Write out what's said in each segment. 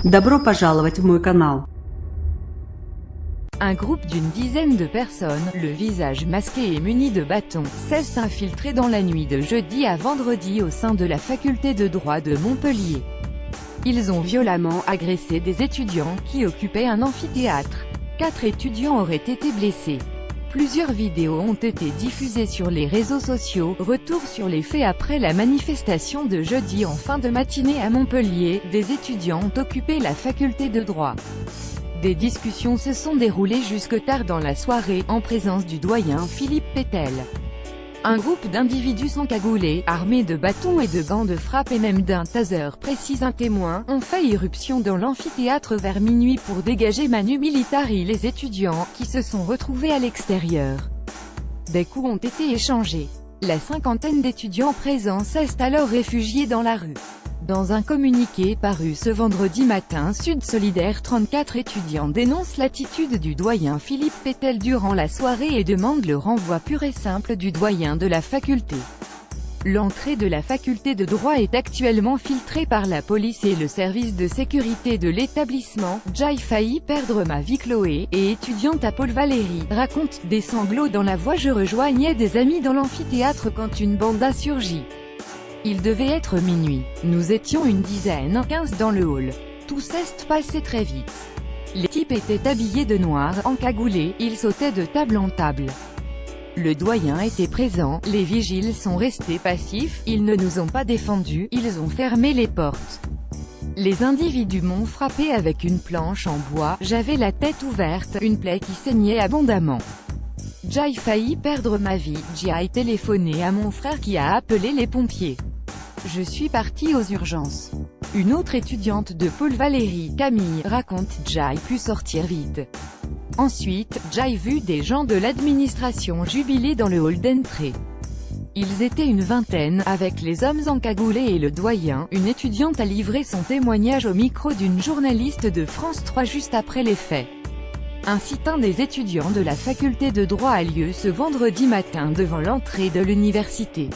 Добро пожаловать в мой канал. Un groupe d'une dizaine de personnes, le visage masqué et muni de bâtons, s'est infiltré dans la nuit de jeudi à vendredi au sein de la faculté de droit de Montpellier. Ils ont violemment agressé des étudiants qui occupaient un amphithéâtre. 4 étudiants auraient été blessés. Plusieurs vidéos ont été diffusées sur les réseaux sociaux. Retour sur les faits après la manifestation de jeudi en fin de matinée à Montpellier, des étudiants ont occupé la faculté de droit. Des discussions se sont déroulées jusque tard dans la soirée, en présence du doyen Philippe Pétel. Un groupe d'individus encagoulés, armés de bâtons et de gants de frappe et même d'un taser, précise un témoin, ont fait irruption dans l'amphithéâtre vers minuit pour dégager manu militari les étudiants, qui se sont retrouvés à l'extérieur. Des coups ont été échangés. La cinquantaine d'étudiants présents s'est alors réfugiés dans la rue. Dans un communiqué paru ce vendredi matin, Sud Solidaire 34 étudiants dénoncent l'attitude du doyen Philippe Pétel durant la soirée et demandent le renvoi pur et simple du doyen de la faculté. L'entrée de la faculté de droit est actuellement filtrée par la police et le service de sécurité de l'établissement. J'ai failli perdre ma vie. Chloé, et étudiante à Paul Valéry, raconte, des sanglots dans la voix. Je rejoignais des amis dans l'amphithéâtre quand une bande a surgi. Il devait être minuit. Nous étions une dizaine, 15 dans le hall. Tout s'est passé très vite. Les types étaient habillés de noir, encagoulés, ils sautaient de table en table. Le doyen était présent, les vigiles sont restés passifs, ils ne nous ont pas défendus, ils ont fermé les portes. Les individus m'ont frappé avec une planche en bois, j'avais la tête ouverte, une plaie qui saignait abondamment. J'ai failli perdre ma vie, j'ai téléphoné à mon frère qui a appelé les pompiers. Je suis partie aux urgences. Une autre étudiante de Paul Valéry, Camille, raconte, j'ai pu sortir vite. Ensuite, j'ai vu des gens de l'administration jubiler dans le hall d'entrée. Ils étaient une vingtaine, avec les hommes encagoulés et le doyen. Une étudiante a livré son témoignage au micro d'une journaliste de France 3 juste après les faits. Un sit-in des étudiants de la faculté de droit a lieu ce vendredi matin devant l'entrée de l'université.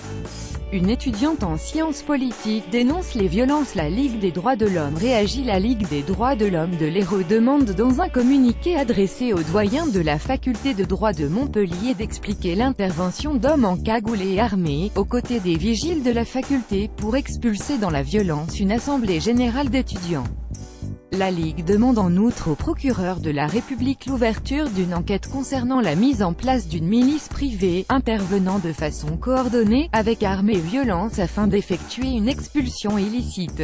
Une étudiante en sciences politiques dénonce les violences. La Ligue des droits de l'homme réagit. La Ligue des droits de l'homme de l'Hérault demande dans un communiqué adressé au doyen de la faculté de droit de Montpellier d'expliquer l'intervention d'hommes encagoulés et armés, aux côtés des vigiles de la faculté, pour expulser dans la violence une assemblée générale d'étudiants. La Ligue demande en outre au procureur de la République l'ouverture d'une enquête concernant la mise en place d'une milice privée, intervenant de façon coordonnée, avec armes et violence afin d'effectuer une expulsion illicite.